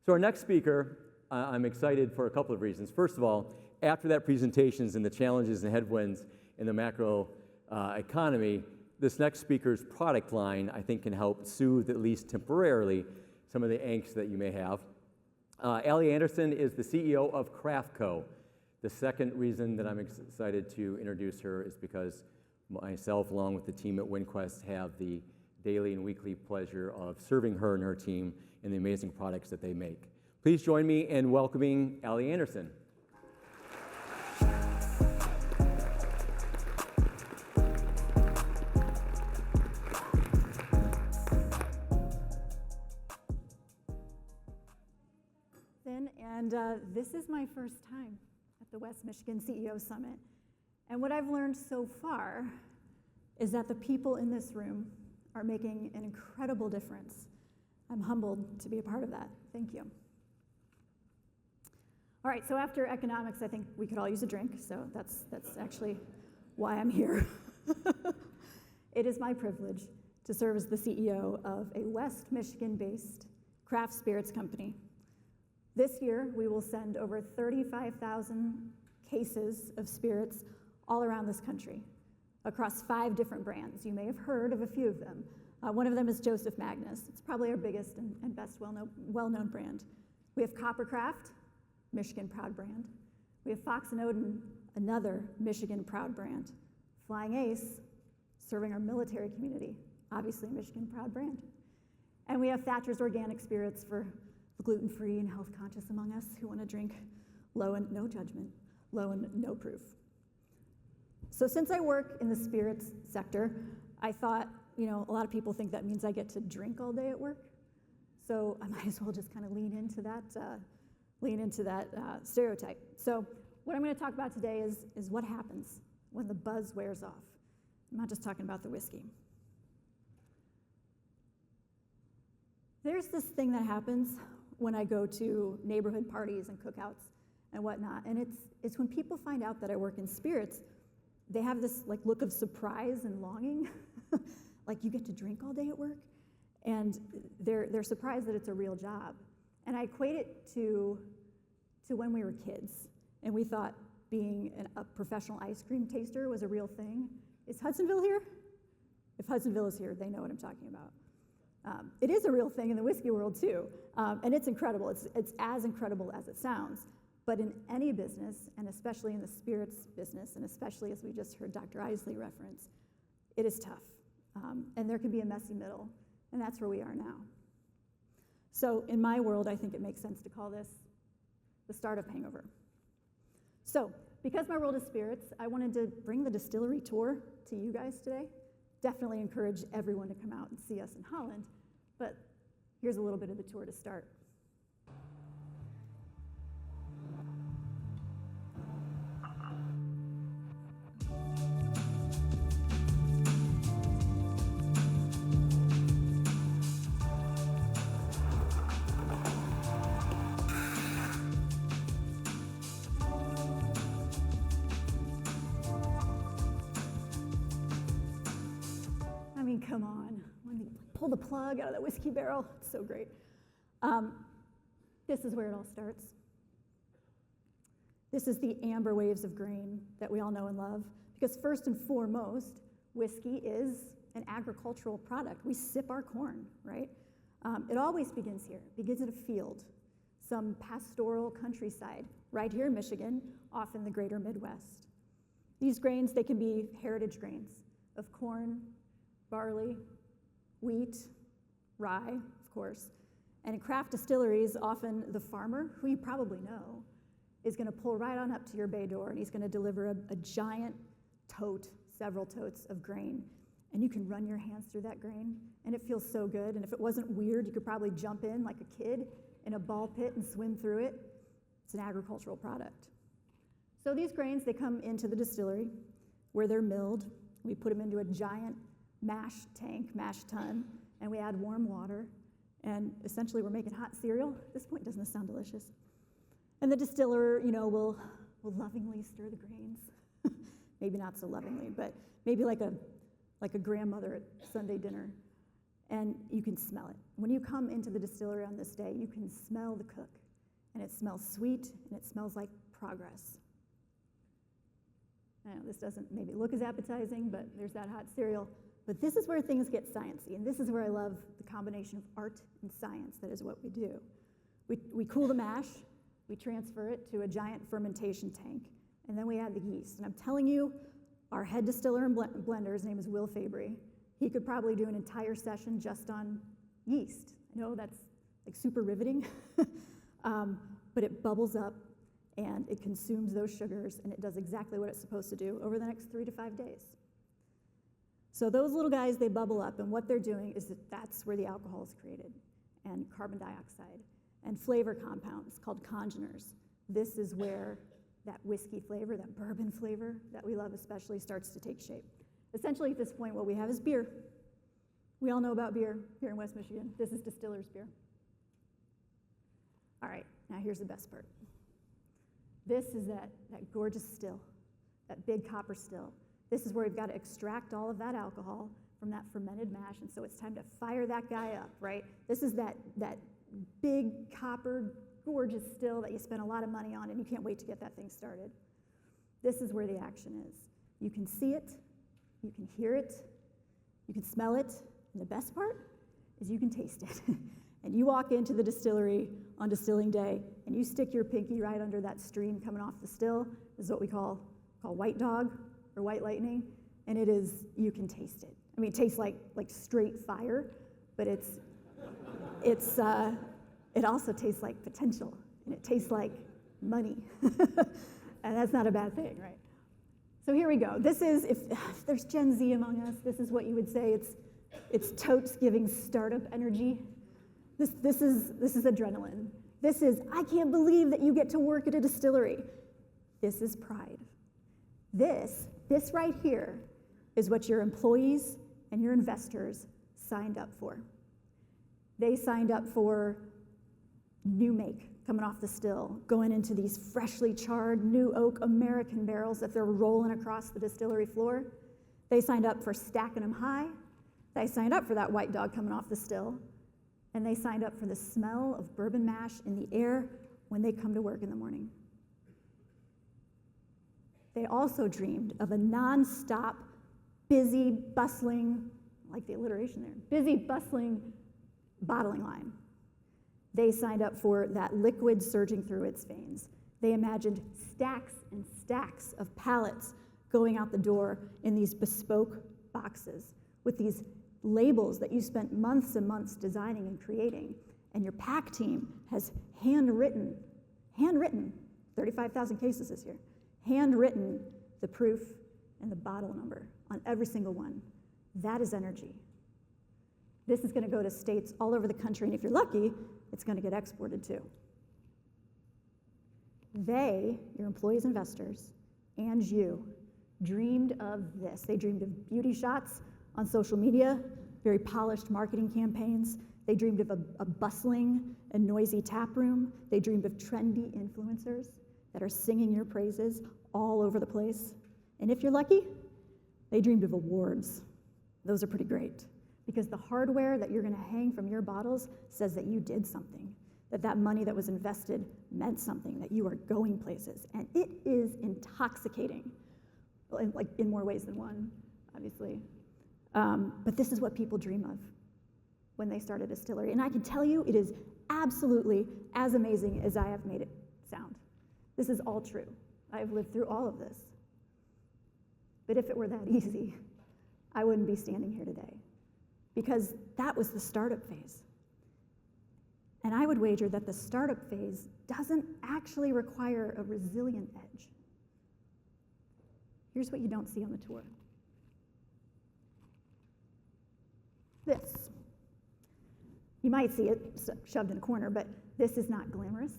So our next speaker, I'm excited for a couple of reasons. First of all, after that presentations and the challenges and headwinds in the macro economy, this next speaker's product line, I think, can help soothe, at least temporarily, some of the angst that you may have. Allie Anderson is the CEO of CraftCo. The second reason that I'm excited to introduce her is because myself, along with the team at WinQuest, have the daily and weekly pleasure of serving her and her team in the amazing products that they make. Please join me in welcoming Allie Anderson. And this is my first time at the West Michigan CEO Summit. And what I've learned so far is that the people in this room are making an incredible difference. I'm humbled to be a part of that. Thank you. All right, so after economics, I think we could all use a drink, so that's actually why I'm here. It is my privilege to serve as the CEO of a West Michigan-based craft spirits company. This year, we will send over 35,000 cases of spirits all around this country across 5 different brands. You may have heard of a few of them. One of them is Joseph Magnus. It's probably our biggest and best well-known brand. We have Coppercraft, Michigan proud brand. We have Fox & Odin, another Michigan proud brand. Flying Ace, serving our military community, obviously a Michigan proud brand. And we have Thatcher's Organic Spirits for the gluten-free and health-conscious among us who want to drink low and no judgment, low and no proof. So since I work in the spirits sector, I thought, a lot of people think that means I get to drink all day at work. So I might as well just kind of lean into that stereotype. So what I'm going to talk about today is what happens when the buzz wears off. I'm not just talking about the whiskey. There's this thing that happens when I go to neighborhood parties and cookouts and whatnot, and it's when people find out that I work in spirits, they have this look of surprise and longing, like you get to drink all day at work, and they're surprised that it's a real job. And I equate it to when we were kids, and we thought being a professional ice cream taster was a real thing. Is Hudsonville here? If Hudsonville is here, they know what I'm talking about. It is a real thing in the whiskey world too, and it's incredible. It's as incredible as it sounds. But in any business, and especially in the spirits business, and especially as we just heard Dr. Isley reference, it is tough. And there can be a messy middle, and that's where we are now. So in my world, I think it makes sense to call this the start of hangover. So because my world is spirits, I wanted to bring the distillery tour to you guys today. Definitely encourage everyone to come out and see us in Holland, but here's a little bit of the tour to start. Come on, let me pull the plug out of that whiskey barrel. It's so great. This is where it all starts. This is the amber waves of grain that we all know and love, because first and foremost, whiskey is an agricultural product. We sip our corn, right? It always begins here. It begins in a field, some pastoral countryside, right here in Michigan, off in the greater Midwest. These grains, they can be heritage grains of corn, barley, wheat, rye, of course. And in craft distilleries, often the farmer, who you probably know, is going to pull right on up to your bay door, and he's going to deliver a giant tote, several totes of grain. And you can run your hands through that grain, and it feels so good. And if it wasn't weird, you could probably jump in like a kid in a ball pit and swim through it. It's an agricultural product. So these grains, they come into the distillery where they're milled. We put them into a giant mash tun, and we add warm water, and essentially we're making hot cereal. At this point, doesn't this sound delicious? And the distiller, will lovingly stir the grains. Maybe not so lovingly, but maybe like a grandmother at Sunday dinner. and you can smell it. When you come into the distillery on this day, you can smell the cook, and it smells sweet, and it smells like progress. I know this doesn't maybe look as appetizing, but there's that hot cereal. But this is where things get sciencey, and this is where I love the combination of art and science. That is what we do. We cool the mash, we transfer it to a giant fermentation tank, and then we add the yeast. And I'm telling you, our head distiller and blender, his name is Will Fabry, he could probably do an entire session just on yeast. I know that's like super riveting, but it bubbles up and it consumes those sugars, and it does exactly what it's supposed to do over the next 3 to 5 days. So those little guys, they bubble up, and what they're doing is that's where the alcohol is created, and carbon dioxide, and flavor compounds called congeners. This is where that whiskey flavor, that bourbon flavor that we love especially, starts to take shape. Essentially, at this point, what we have is beer. We all know about beer here in West Michigan. This is distiller's beer. All right, now here's the best part. This is that gorgeous still, that big copper still. This is where we've got to extract all of that alcohol from that fermented mash, and so it's time to fire that guy up, right? This is that big copper, gorgeous still that you spent a lot of money on, and you can't wait to get that thing started. This is where the action is. You can see it, you can hear it, you can smell it, and the best part is you can taste it. And you walk into the distillery on distilling day, and you stick your pinky right under that stream coming off the still. This is what we call white dog or white lightning, and it is, you can taste it. I mean, it tastes like straight fire, but it also tastes like potential, and it tastes like money. And that's not a bad thing, right? So here we go. This is, if there's Gen Z among us, this is what you would say it's totes giving startup energy. This is adrenaline. This is, I can't believe that you get to work at a distillery. This is pride. This right here is what your employees and your investors signed up for. They signed up for new make coming off the still, going into these freshly charred new oak American barrels that they're rolling across the distillery floor. They signed up for stacking them high. They signed up for that white dog coming off the still. And they signed up for the smell of bourbon mash in the air when they come to work in the morning. They also dreamed of a non-stop, busy, bustling, I like the alliteration there, busy, bustling bottling line. They signed up for that liquid surging through its veins. They imagined stacks and stacks of pallets going out the door in these bespoke boxes with these labels that you spent months and months designing and creating, and your pack team has handwritten, 35,000 cases this year, handwritten the proof and the bottle number on every single one. That is energy. This is going to go to states all over the country, and if you're lucky, it's going to get exported too. They, your employees, investors, and you, dreamed of this. They dreamed of beauty shots on social media, very polished marketing campaigns. They dreamed of a bustling and noisy tap room. They dreamed of trendy influencers that are singing your praises all over the place. And if you're lucky, they dreamed of awards. Those are pretty great, because the hardware that you're going to hang from your bottles says that you did something, that money that was invested meant something, that you are going places. And it is intoxicating, in more ways than one, obviously. But this is what people dream of when they start a distillery. And I can tell you, it is absolutely as amazing as I have made it sound. This is all true. I have lived through all of this. But if it were that easy, I wouldn't be standing here today, because that was the startup phase. And I would wager that the startup phase doesn't actually require a resilient edge. Here's what you don't see on the tour. This. You might see it shoved in a corner, but this is not glamorous.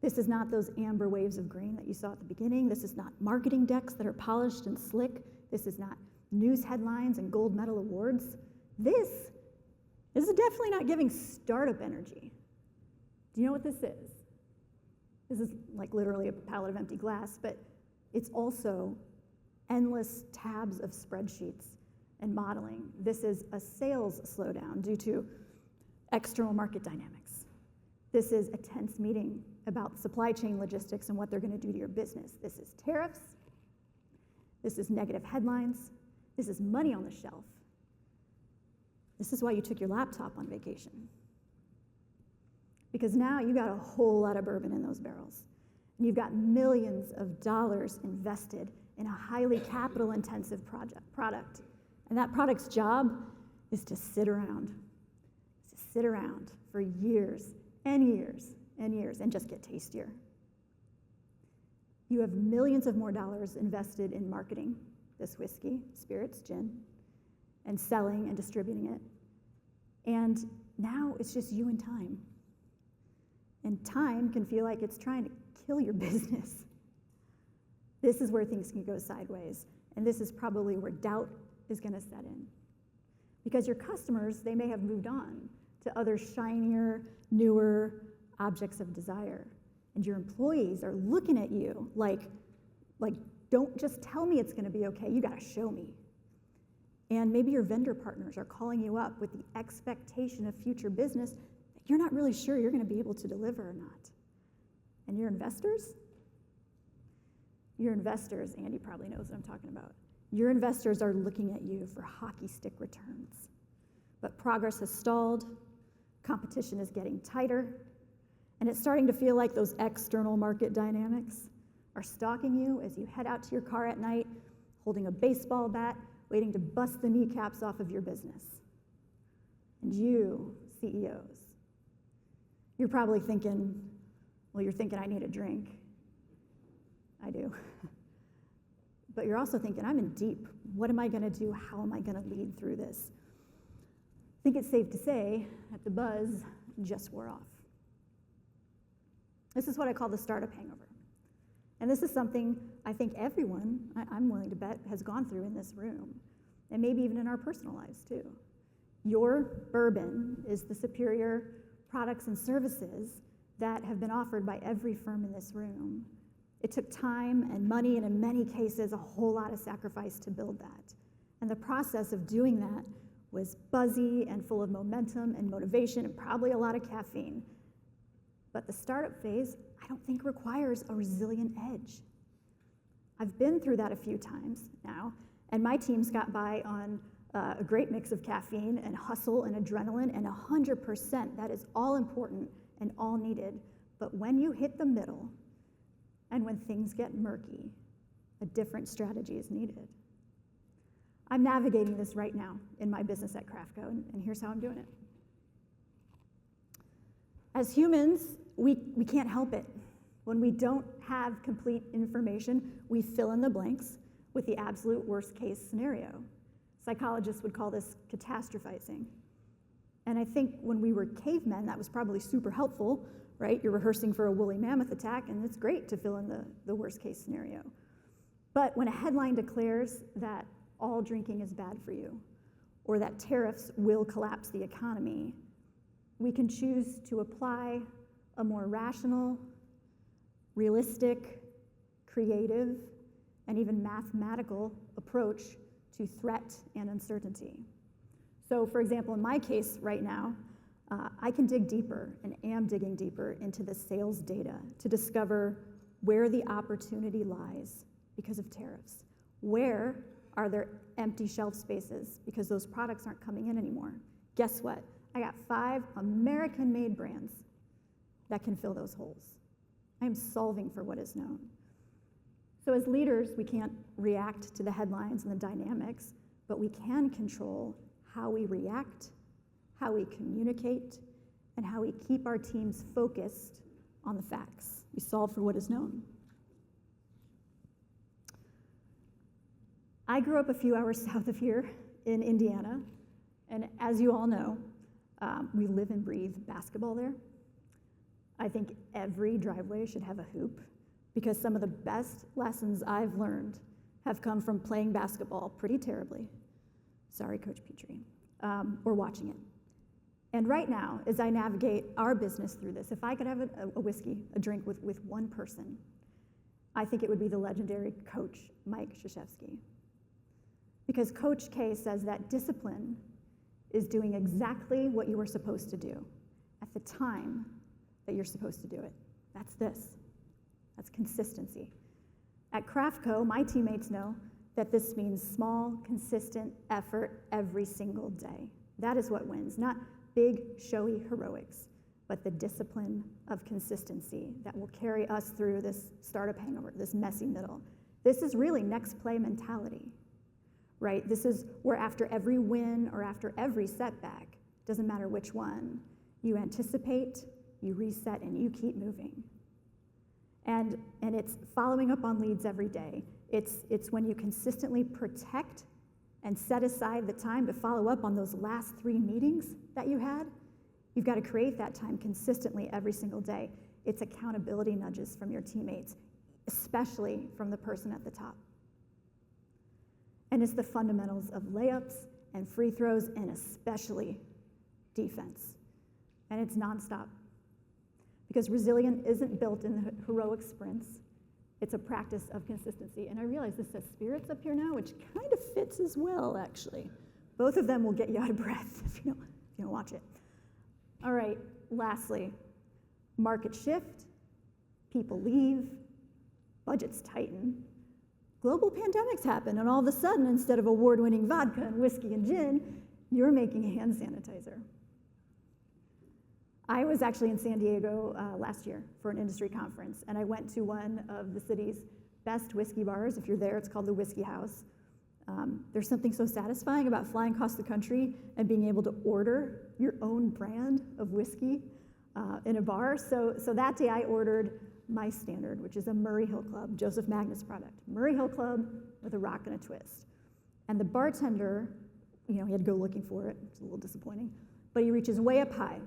This is not those amber waves of green that you saw at the beginning. This is not marketing decks that are polished and slick. This is not news headlines and gold medal awards. This is definitely not giving startup energy. Do you know what this is? This is like literally a pallet of empty glass, but it's also endless tabs of spreadsheets and modeling. This is a sales slowdown due to external market dynamics. This is a tense meeting about supply chain logistics and what they're going to do to your business. This is tariffs. This is negative headlines. This is money on the shelf. This is why you took your laptop on vacation. Because now you got a whole lot of bourbon in those barrels. And you've got millions of dollars invested in a highly capital-intensive product. And that product's job is to sit around. For years and years and years and just get tastier. You have millions of more dollars invested in marketing this whiskey, spirits, gin, and selling and distributing it. And now it's just you and time. And time can feel like it's trying to kill your business. This is where things can go sideways. And this is probably where doubt is going to set in. Because your customers, they may have moved on to other shinier, newer objects of desire. And your employees are looking at you like don't just tell me it's going to be okay, you got to show me. And maybe your vendor partners are calling you up with the expectation of future business that you're not really sure you're going to be able to deliver or not. And your investors, Andy probably knows what I'm talking about. Your investors are looking at you for hockey stick returns. But progress has stalled, competition is getting tighter, and it's starting to feel like those external market dynamics are stalking you as you head out to your car at night, holding a baseball bat, waiting to bust the kneecaps off of your business. And you, CEOs, you're probably thinking, I need a drink. I do. But you're also thinking, I'm in deep. What am I going to do? How am I going to lead through this? I think it's safe to say that the buzz just wore off. This is what I call the startup hangover. And this is something I think everyone, I'm willing to bet, has gone through in this room, and maybe even in our personal lives too. Your bourbon is the superior products and services that have been offered by every firm in this room. It took time and money, and in many cases, a whole lot of sacrifice to build that. And the process of doing that was buzzy and full of momentum and motivation and probably a lot of caffeine. But the startup phase, I don't think requires a resilient edge. I've been through that a few times now, and my team's got by on a great mix of caffeine and hustle and adrenaline, and 100%, that is all important and all needed. But when you hit the middle, and when things get murky, a different strategy is needed. I'm navigating this right now in my business at CraftCo, and here's how I'm doing it. As humans, we can't help it. When we don't have complete information, we fill in the blanks with the absolute worst case scenario. Psychologists would call this catastrophizing. And I think when we were cavemen, that was probably super helpful, right? You're rehearsing for a woolly mammoth attack, and it's great to fill in the worst case scenario. But when a headline declares that all drinking is bad for you, or that tariffs will collapse the economy, we can choose to apply a more rational, realistic, creative, and even mathematical approach to threat and uncertainty. So, for example, in my case right now, I can dig deeper and am digging deeper into the sales data to discover where the opportunity lies because of tariffs. Where are there empty shelf spaces because those products aren't coming in anymore? Guess what? I got 5 American-made brands that can fill those holes. I am solving for what is known. So as leaders, we can't react to the headlines and the dynamics, but we can control how we react, how we communicate, and how we keep our teams focused on the facts. We solve for what is known. I grew up a few hours south of here in Indiana, and as you all know, we live and breathe basketball there. I think every driveway should have a hoop, because some of the best lessons I've learned have come from playing basketball pretty terribly. Sorry, Coach Petrie, or watching it. And right now, as I navigate our business through this, if I could have a drink with one person, I think it would be the legendary coach, Mike Krzyzewski. Because Coach K says that discipline is doing exactly what you were supposed to do at the time that you're supposed to do it. That's this. That's consistency. At CraftCo, my teammates know that this means small, consistent effort every single day. That is what wins, not big, showy heroics, but the discipline of consistency that will carry us through this startup hangover, this messy middle. This is really next play mentality, right? This is where after every win or after every setback, doesn't matter which one, you anticipate, you reset, and you keep moving. And it's following up on leads every day. It's when you consistently protect and set aside the time to follow up on those last 3 meetings that you had. You've got to create that time consistently every single day. It's accountability nudges from your teammates, especially from the person at the top. And it's the fundamentals of layups and free throws, and especially defense. And it's nonstop. Because resilient isn't built in the heroic sprints. It's a practice of consistency. And I realize this says spirits up here now, which kind of fits as well, actually. Both of them will get you out of breath if you don't watch it. All right, lastly, market shift, people leave, budgets tighten, global pandemics happen, and all of a sudden, instead of award-winning vodka and whiskey and gin, you're making hand sanitizer. I was actually in San Diego last year for an industry conference, and I went to one of the city's best whiskey bars. If you're there, it's called the Whiskey House. There's something so satisfying about flying across the country and being able to order your own brand of whiskey in a bar. So that day I ordered my standard, which is a Murray Hill Club, Joseph Magnus product. Murray Hill Club with a rock and a twist. And the bartender, he had to go looking for it. It's a little disappointing. But he reaches way up high,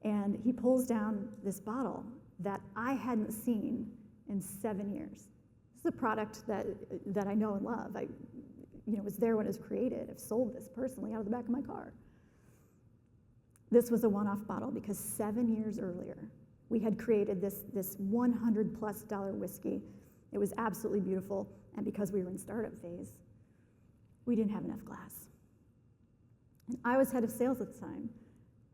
and he pulls down this bottle that I hadn't seen in 7 years. This is a product that I know and love. I was there when it was created. I've sold this personally out of the back of my car. This was a one-off bottle because 7 years earlier, we had created this $100+ whiskey. It was absolutely beautiful, and because we were in startup phase, we didn't have enough glass. And I was head of sales at the time,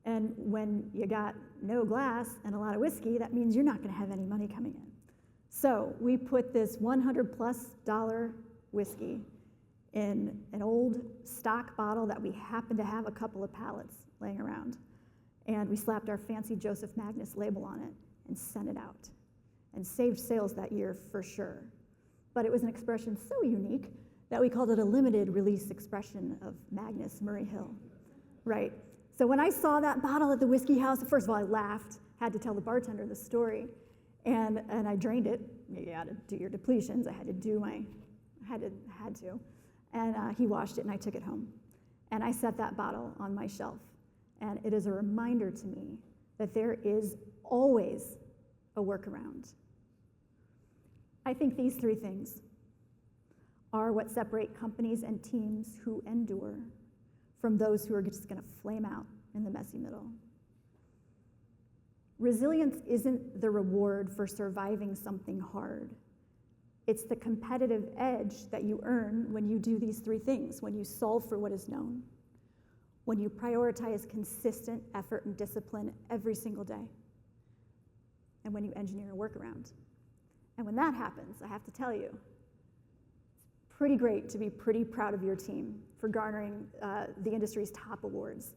and when you got no glass and a lot of whiskey, that means you're not gonna have any money coming in. So we put this $100+ whiskey in an old stock bottle that we happened to have a couple of pallets laying around. And we slapped our fancy Joseph Magnus label on it and sent it out and saved sales that year for sure. But it was an expression so unique that we called it a limited release expression of Magnus Murray Hill, right? So when I saw that bottle at the Whiskey House, first of all, I laughed, had to tell the bartender the story, and I drained it. You had to do your depletions. I had to. And he washed it, and I took it home. And I set that bottle on my shelf. And it is a reminder to me that there is always a workaround. I think these 3 things are what separate companies and teams who endure from those who are just gonna flame out in the messy middle. Resilience isn't the reward for surviving something hard. It's the competitive edge that you earn when you do these 3 things, when you solve for what is known, when you prioritize consistent effort and discipline every single day, and when you engineer a workaround. And when that happens, I have to tell you, it's pretty great to be pretty proud of your team for garnering the industry's top awards.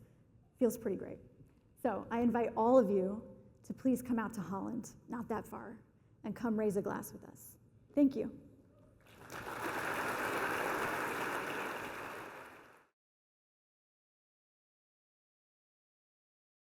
Feels pretty great. So I invite all of you to please come out to Holland, not that far, and come raise a glass with us. Thank you.